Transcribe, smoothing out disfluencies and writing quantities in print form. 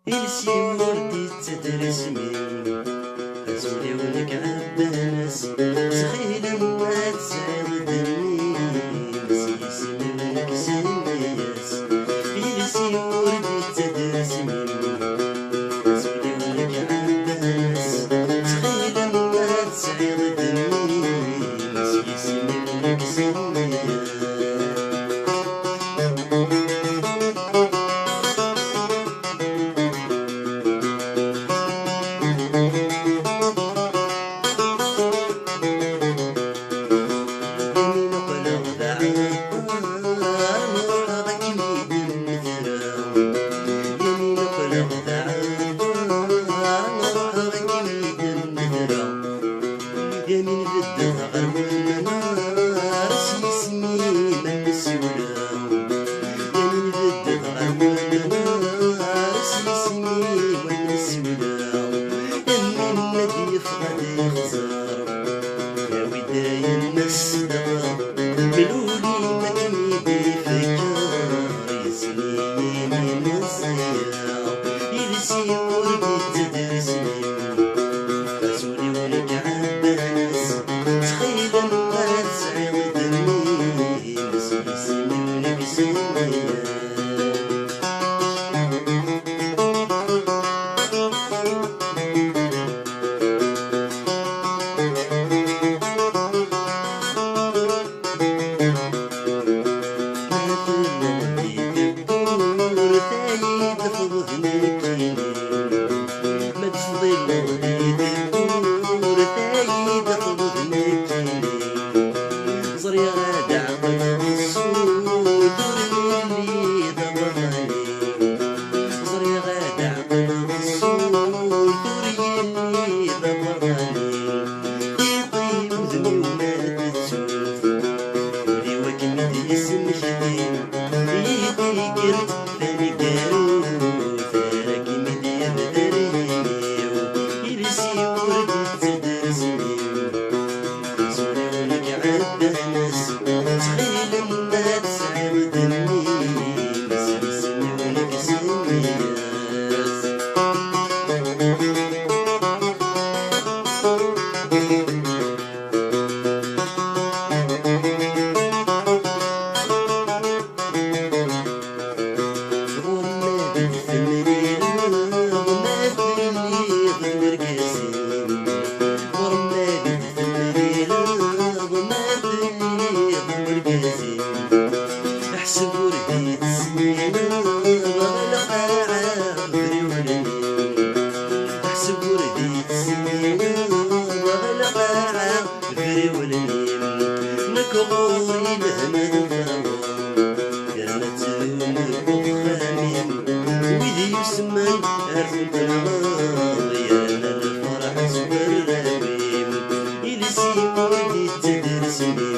إلسي وردي تدرسمي أزولي ولك عباس سخيلا ما تسعد دمي نسيسي منك سنياس إلسي وردي تدرسمي أزولي ولك عباس سخيلا ما تسعد دمي نسيسي منك سنياس يمين بدها غرمان نار سيسمي من السولا يمين بدها غرمان نار سيسمي من السولا يمين الذي يفقد يخسر يا وداي المسدغ ملولي ما كميدي فكار يسنيني من الصيام يلسي وردي تدرسني أزولي ولك عباس تخيلا ما تسعد دمي نسيسي منك سنياس زريا غادة عقل الصود اللي ضبطني زريا غادة عقل الصود اللي ضبطني يطيب ذني وما تتسوف ولي وكمد اسم جديد يدي قرد ثاني قارو ثاني مدير دريو يلسي وردي تدرسني زوري ولك عباس تخيلا ما تسعد دمي نسيسني ولك سنياس وما بالثمري وما بالليغ المركزين ورما بالثمري وما بالليغ المركزين احسب وردي تسنين وغلق عافري ولنين احسب وردي تسنين وغلق عافري ولنين نكغوري لهمد فاور كانت مبخامين ويدي يسمن عرفت الغاضيانا الفرح زبر رابيم إلسي وردي تدرسني